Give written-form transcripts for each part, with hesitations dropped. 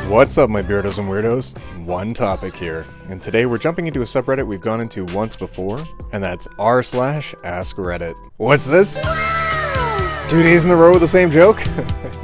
What's up, my Beardos and Weirdos? OneTopic here, and today we're jumping into a subreddit we've gone into once before, and that's r/AskReddit. What's this? 2 days in a row with the same joke?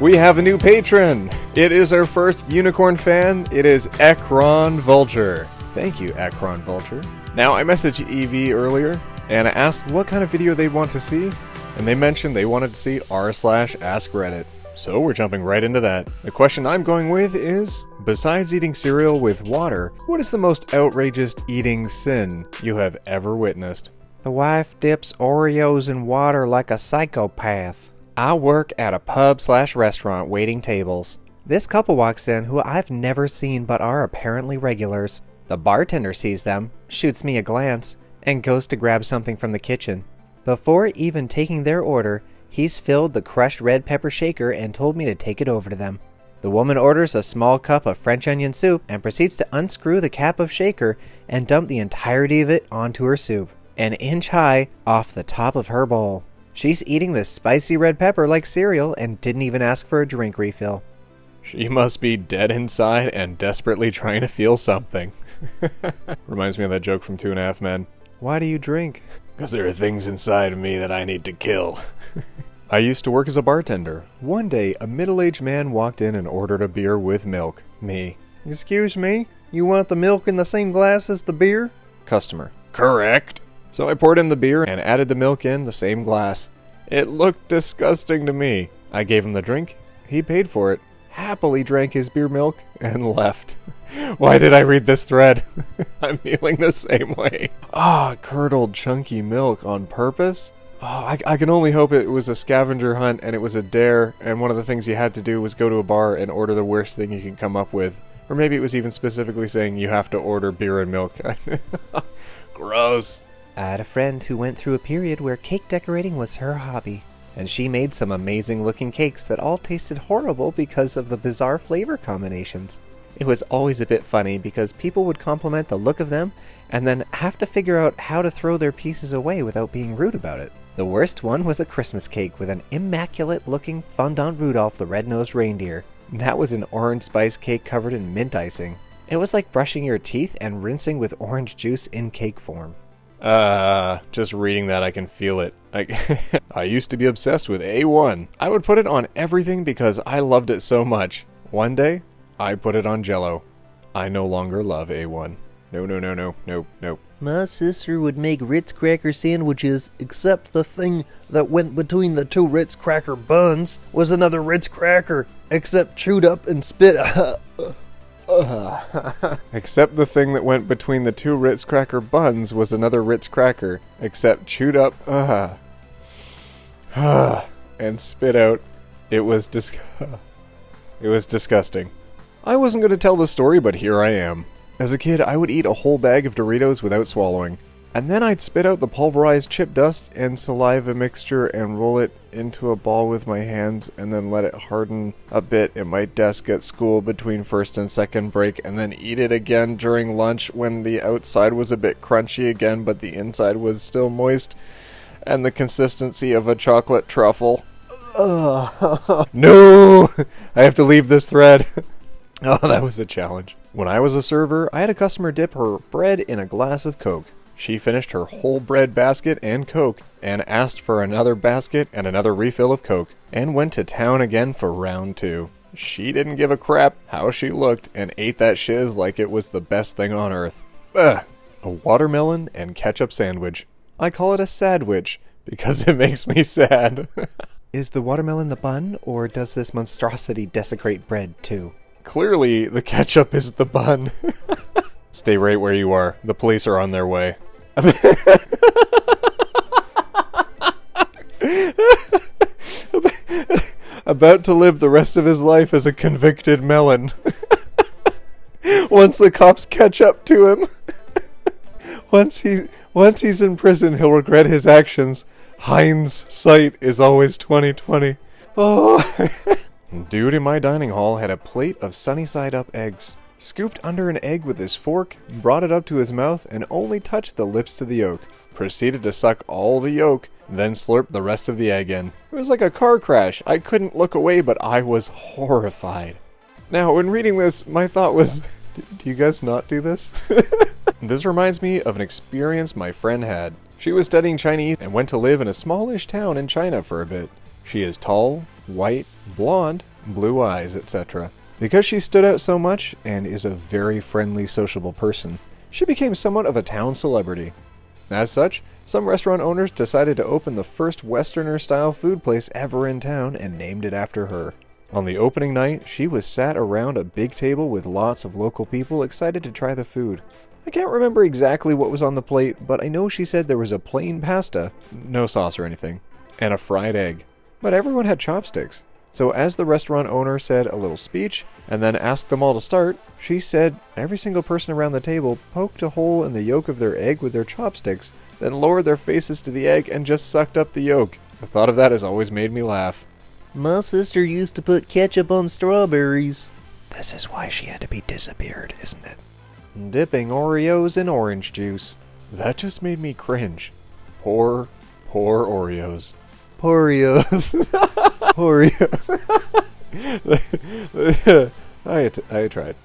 We have a new patron! It is our first unicorn fan. It is Ekron Vulture. Thank you, Ekron Vulture. Now, I messaged EV earlier, and I asked what kind of video they'd want to see, and they mentioned they wanted to see r/AskReddit. So we're jumping right into that. The question I'm going with is, besides eating cereal with water, what is the most outrageous eating sin you have ever witnessed? The wife dips Oreos in water like a psychopath. I work at a pub/restaurant waiting tables. This couple walks in who I've never seen but are apparently regulars. The bartender sees them, shoots me a glance, and goes to grab something from the kitchen. Before even taking their order, he's filled the crushed red pepper shaker and told me to take it over to them. The woman orders a small cup of French onion soup and proceeds to unscrew the cap of shaker and dump the entirety of it onto her soup, an inch high off the top of her bowl. She's eating this spicy red pepper like cereal and didn't even ask for a drink refill. She must be dead inside and desperately trying to feel something. Reminds me of that joke from 2.5 Men. Why do you drink? Because there are things inside of me that I need to kill. I used to work as a bartender. One day, a middle-aged man walked in and ordered a beer with milk. Me. Excuse me? You want the milk in the same glass as the beer? Customer. Correct. So I poured him the beer and added the milk in the same glass. It looked disgusting to me. I gave him the drink. He paid for it, happily drank his beer milk, and left. Why did I read this thread? I'm feeling the same way. Curdled chunky milk on purpose? I can only hope it was a scavenger hunt and it was a dare, and one of the things you had to do was go to a bar and order the worst thing you can come up with. Or maybe it was even specifically saying you have to order beer and milk. Gross. I had a friend who went through a period where cake decorating was her hobby, and she made some amazing looking cakes that all tasted horrible because of the bizarre flavor combinations. It was always a bit funny because people would compliment the look of them and then have to figure out how to throw their pieces away without being rude about it. The worst one was a Christmas cake with an immaculate looking Fondant Rudolph the Red-Nosed Reindeer. That was an orange spice cake covered in mint icing. It was like brushing your teeth and rinsing with orange juice in cake form. Just reading that I can feel it. I used to be obsessed with A1. I would put it on everything because I loved it so much. One day, I put it on Jell-O. I no longer love A1. No. My sister would make Ritz cracker sandwiches, except the thing that went between the two Ritz cracker buns was another Ritz cracker, except chewed up and spit. Except the thing that went between the two Ritz cracker buns was another Ritz cracker, except chewed up, and spit out. It was disgusting. I wasn't going to tell the story, but here I am. As a kid, I would eat a whole bag of Doritos without swallowing. And then I'd spit out the pulverized chip dust and saliva mixture and roll it into a ball with my hands and then let it harden a bit at my desk at school between first and second break, and then eat it again during lunch when the outside was a bit crunchy again but the inside was still moist and the consistency of a chocolate truffle. No! I have to leave this thread. Oh, that was a challenge. When I was a server, I had a customer dip her bread in a glass of Coke. She finished her whole bread basket and Coke, and asked for another basket and another refill of Coke, and went to town again for round 2. She didn't give a crap how she looked, and ate that shiz like it was the best thing on earth. Ugh. A watermelon and ketchup sandwich. I call it a sadwich, because it makes me sad. Is the watermelon the bun, or does this monstrosity desecrate bread too? Clearly, the ketchup is the bun. Stay right where you are. The police are on their way. About to live the rest of his life as a convicted melon. Once the cops catch up to him. Once he's in prison, he'll regret his actions. Hindsight is always 20/20. Oh. Dude in my dining hall had a plate of sunny-side-up eggs. Scooped under an egg with his fork, brought it up to his mouth, and only touched the lips to the yolk. Proceeded to suck all the yolk, then slurped the rest of the egg in. It was like a car crash. I couldn't look away, but I was horrified. Now, when reading this, my thought was, do you guys not do this? This reminds me of an experience my friend had. She was studying Chinese and went to live in a smallish town in China for a bit. She is tall, white, blonde, blue eyes, etc. Because she stood out so much and is a very friendly, sociable person, she became somewhat of a town celebrity. As such, some restaurant owners decided to open the first Westerner-style food place ever in town and named it after her. On the opening night, she was sat around a big table with lots of local people excited to try the food. I can't remember exactly what was on the plate, but I know she said there was a plain pasta, no sauce or anything, and a fried egg. But everyone had chopsticks. So as the restaurant owner said a little speech, and then asked them all to start, she said every single person around the table poked a hole in the yolk of their egg with their chopsticks, then lowered their faces to the egg and just sucked up the yolk. The thought of that has always made me laugh. My sister used to put ketchup on strawberries. This is why she had to be disappeared, isn't it? Dipping Oreos in orange juice. That just made me cringe. Poor Oreos. Porios. Oreo. I tried.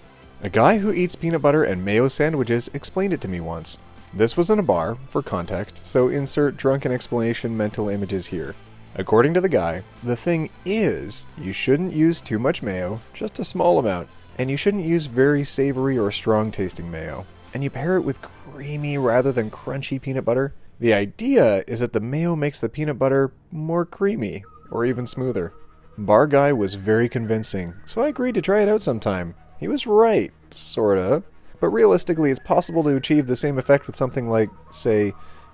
A guy who eats peanut butter and mayo sandwiches explained it to me once. This was in a bar, for context, so insert drunken explanation mental images here. According to the guy, the thing is, you shouldn't use too much mayo, just a small amount, and you shouldn't use very savory or strong tasting mayo. And you pair it with creamy rather than crunchy peanut butter. The idea is that the mayo makes the peanut butter more creamy, or even smoother. Bar guy was very convincing, so I agreed to try it out sometime. He was right, sorta. But realistically, it's possible to achieve the same effect with something like, say,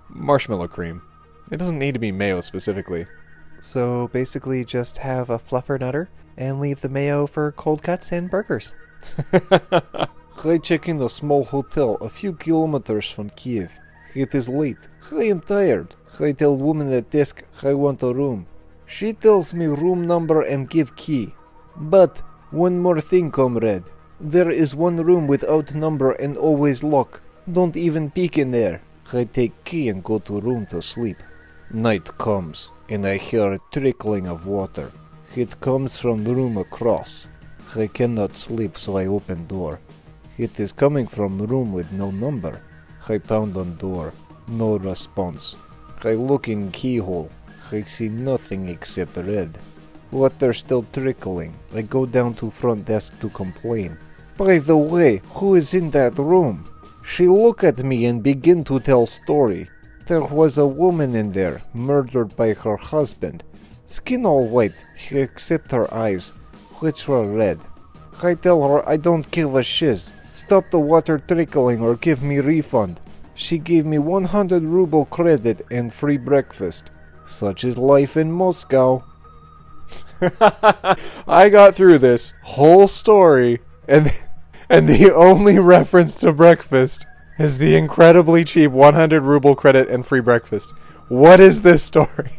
marshmallow cream. It doesn't need to be mayo specifically. So basically just have a fluffer nutter and leave the mayo for cold cuts and burgers. I check in a small hotel a few kilometers from Kiev. It is late. I am tired. I tell woman at desk I want a room. She tells me room number and give key. But one more thing, comrade. There is one room without number and always lock. Don't even peek in there. I take key and go to room to sleep. Night comes, and I hear a trickling of water. It comes from the room across. I cannot sleep, so I open door. It is coming from the room with no number. I pound on door. No response. I look in keyhole. I see nothing except red. Water still trickling. I go down to front desk to complain. By the way, who is in that room? She look at me and begin to tell story. There was a woman in there, murdered by her husband. Skin all white, except her eyes, which were red. I tell her I don't give a shiz. Stop the water trickling or give me refund. She gave me 100 ruble credit and free breakfast. Such is life in Moscow. I got through this whole story, and the only reference to breakfast is the incredibly cheap 100 ruble credit and free breakfast. What is this story?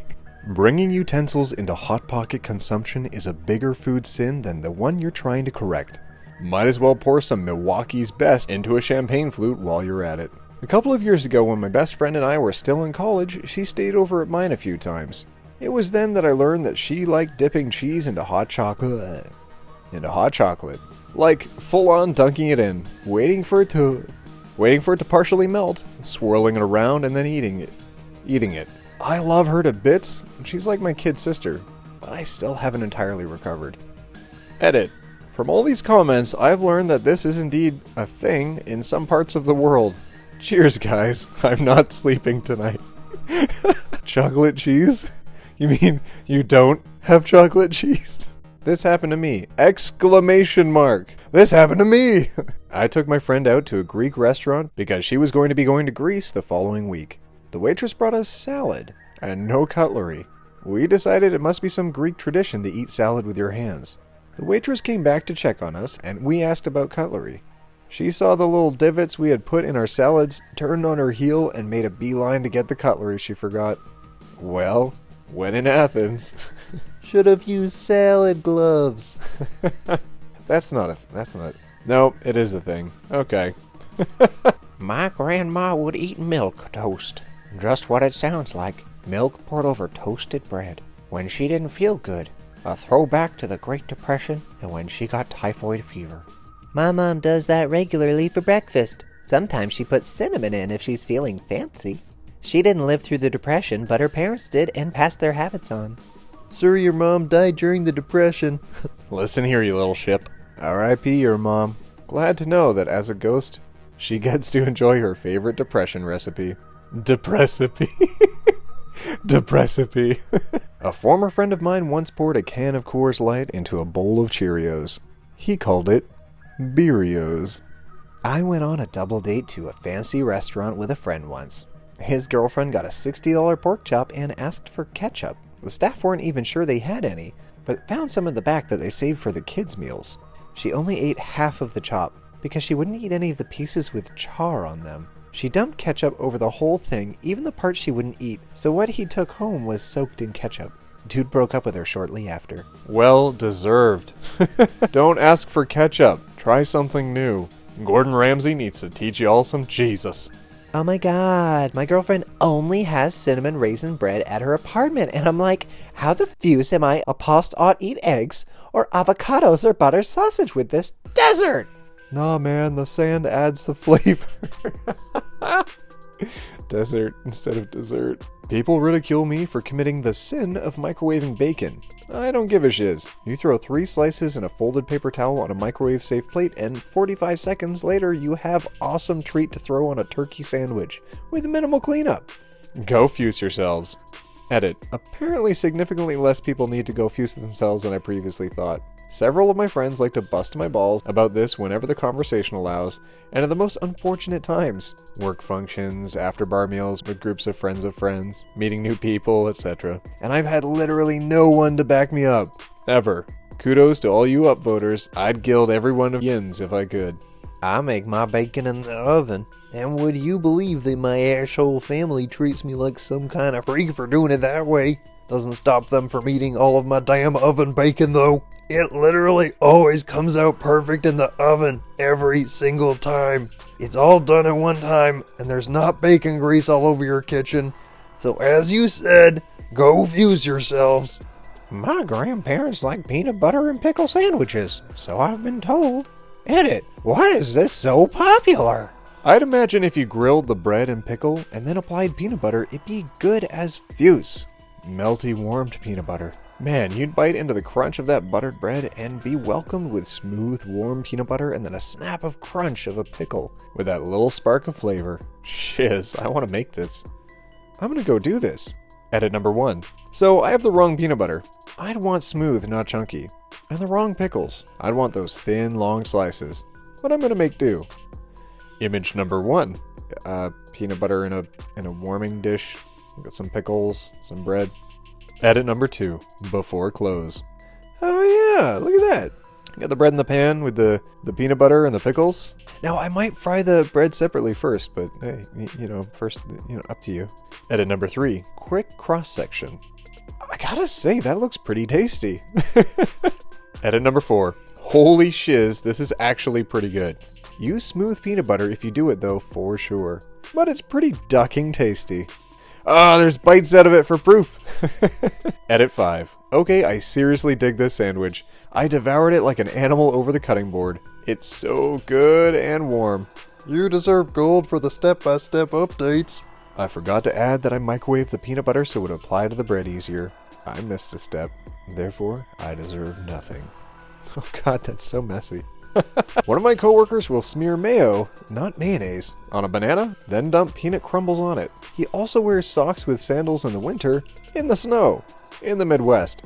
Bringing utensils into Hot Pocket consumption is a bigger food sin than the one you're trying to correct. Might as well pour some Milwaukee's Best into a champagne flute while you're at it. A couple of years ago, when my best friend and I were still in college, she stayed over at mine a few times. It was then that I learned that she liked dipping cheese into hot chocolate. Like, full-on dunking it in, waiting for it to partially melt, swirling it around, and then eating it. I love her to bits. She's like my kid sister, but I still haven't entirely recovered. Edit. From all these comments, I've learned that this is indeed a thing in some parts of the world. Cheers, guys. I'm not sleeping tonight. Chocolate cheese? You mean you don't have chocolate cheese? This happened to me! Exclamation mark! This happened to me! I took my friend out to a Greek restaurant because she was going to be going to Greece the following week. The waitress brought us salad and no cutlery. We decided it must be some Greek tradition to eat salad with your hands. The waitress came back to check on us, and we asked about cutlery. She saw the little divots we had put in our salads, turned on her heel, and made a beeline to get the cutlery she forgot. Well, when in Athens... Should have used salad gloves. No, it is a thing. Okay. My grandma would eat milk toast. Just what it sounds like. Milk poured over toasted bread. When she didn't feel good, A throwback to the Great Depression and when she got typhoid fever. My mom does that regularly for breakfast. Sometimes she puts cinnamon in if she's feeling fancy. She didn't live through the Depression, but her parents did and passed their habits on. Sir, your mom died during the Depression. Listen here, you little ship. R.I.P. your mom. Glad to know that as a ghost, she gets to enjoy her favorite depression recipe. Deprecipe. Deprecipe. A former friend of mine once poured a can of Coors Light into a bowl of Cheerios. He called it Beardos. I went on a double date to a fancy restaurant with a friend once. His girlfriend got a $60 pork chop and asked for ketchup. The staff weren't even sure they had any, but found some in the back that they saved for the kids' meals. She only ate half of the chop because she wouldn't eat any of the pieces with char on them. She dumped ketchup over the whole thing, even the parts she wouldn't eat, so what he took home was soaked in ketchup. Dude broke up with her shortly after. Well deserved. Don't ask for ketchup. Try something new. Gordon Ramsay needs to teach you all some Jesus. Oh my god, my girlfriend only has cinnamon raisin bread at her apartment, and I'm like, how the fuse am I supposed to eat eggs or avocados or butter sausage with this dessert? Nah, man, the sand adds the flavor. Desert instead of dessert. People ridicule me for committing the sin of microwaving bacon. I don't give a shiz. You throw 3 slices in a folded paper towel on a microwave-safe plate, and 45 seconds later, you have awesome treat to throw on a turkey sandwich with minimal cleanup. Go fuse yourselves. Edit. Apparently significantly less people need to go fuse themselves than I previously thought. Several of my friends like to bust my balls about this whenever the conversation allows, and at the most unfortunate times. Work functions, after-bar meals with groups of friends, meeting new people, etc. And I've had literally no one to back me up. Ever. Kudos to all you upvoters. I'd gild every one of yins if I could. I make my bacon in the oven, and would you believe that my asshole family treats me like some kind of freak for doing it that way? Doesn't stop them from eating all of my damn oven bacon, though. It literally always comes out perfect in the oven every single time. It's all done at one time, and there's not bacon grease all over your kitchen. So as you said, go fuse yourselves. My grandparents like peanut butter and pickle sandwiches, so I've been told. Edit. Why is this so popular? I'd imagine if you grilled the bread and pickle and then applied peanut butter, it'd be good as fuse. Melty, warmed peanut butter. Man, you'd bite into the crunch of that buttered bread and be welcomed with smooth, warm peanut butter and then a snap of crunch of a pickle with that little spark of flavor. Shiz, I want to make this. I'm gonna go do this. Edit number 1. So, I have the wrong peanut butter. I'd want smooth, not chunky. And the wrong pickles. I'd want those thin, long slices. But I'm gonna make do. Image number 1. Peanut butter in a warming dish. Got some pickles, some bread. Edit number 2, before close. Oh yeah, look at that. Got the bread in the pan with the peanut butter and the pickles. Now I might fry the bread separately first, but hey, first, up to you. Edit number 3, quick cross section. I gotta say, that looks pretty tasty. Edit number 4, holy shiz, this is actually pretty good. Use smooth peanut butter if you do it though, for sure. But it's pretty ducking tasty. Ah, there's bites out of it for proof. Edit 5. Okay, I seriously dig this sandwich. I devoured it like an animal over the cutting board. It's so good and warm. You deserve gold for the step-by-step updates. I forgot to add that I microwaved the peanut butter so it would apply to the bread easier. I missed a step. Therefore, I deserve nothing. Oh god, that's so messy. One of my coworkers will smear mayo, not mayonnaise, on a banana, then dump peanut crumbles on it. He also wears socks with sandals in the winter, in the snow, in the Midwest.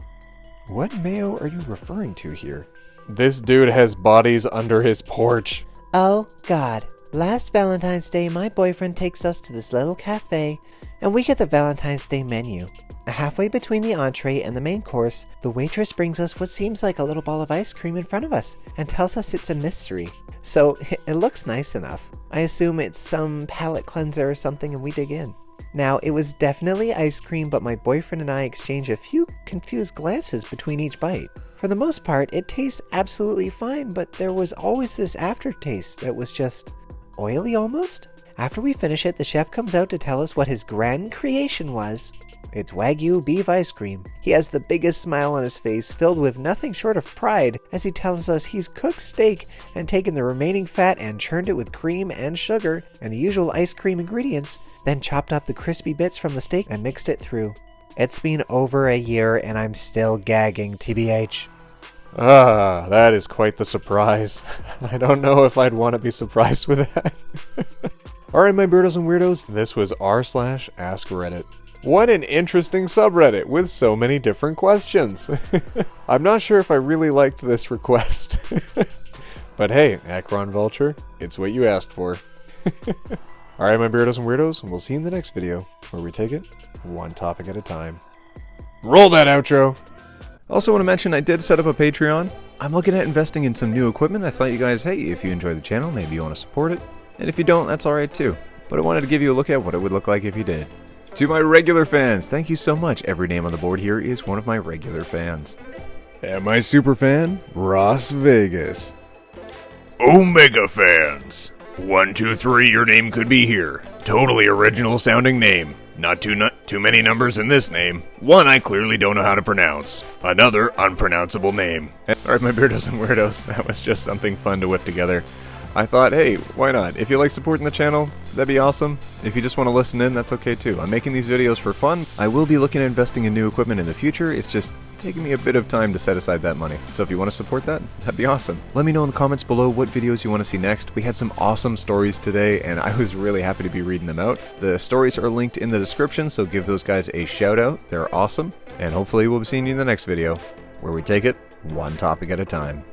What mayo are you referring to here? This dude has bodies under his porch. Oh, God. Last Valentine's Day, my boyfriend takes us to this little cafe, and we get the Valentine's Day menu. Halfway between the entree and the main course, the waitress brings us what seems like a little ball of ice cream in front of us, and tells us it's a mystery. So, it looks nice enough. I assume it's some palate cleanser or something, and we dig in. Now, it was definitely ice cream, but my boyfriend and I exchange a few confused glances between each bite. For the most part, it tastes absolutely fine, but there was always this aftertaste that was just oily almost. After we finish it, the chef comes out to tell us what his grand creation was. It's Wagyu beef ice cream. He has the biggest smile on his face, filled with nothing short of pride, as he tells us he's cooked steak and taken the remaining fat and churned it with cream and sugar and the usual ice cream ingredients, then chopped up the crispy bits from the steak and mixed it through. It's been over a year and I'm still gagging, TBH. Ah, that is quite the surprise. I don't know if I'd want to be surprised with that. Alright, my Beardos and Weirdos, this was r/AskReddit. What an interesting subreddit with so many different questions. I'm not sure if I really liked this request. But hey, Akron Vulture, it's what you asked for. Alright, my Beardos and Weirdos, we'll see you in the next video, where we take it one topic at a time. Roll that outro! Also want to mention I did set up a Patreon. I'm looking at investing in some new equipment. I thought you guys, hey, if you enjoy the channel, maybe you want to support it. And if you don't, that's alright too. But I wanted to give you a look at what it would look like if you did. To my regular fans, thank you so much. Every name on the board here is one of my regular fans. And my super fan, Ross Vegas. Omega fans. 1, 2, 3, your name could be here. Totally original sounding name. Not too many numbers in this name. One I clearly don't know how to pronounce. Another unpronounceable name. Alright, my Beardos and Weirdos, that was just something fun to whip together. I thought, hey, why not? If you like supporting the channel, that'd be awesome. If you just want to listen in, that's okay too. I'm making these videos for fun. I will be looking at investing in new equipment in the future. It's just taking me a bit of time to set aside that money. So if you want to support that, that'd be awesome. Let me know in the comments below what videos you want to see next. We had some awesome stories today, and I was really happy to be reading them out. The stories are linked in the description, so give those guys a shout out. They're awesome. And hopefully we'll be seeing you in the next video, where we take it one topic at a time.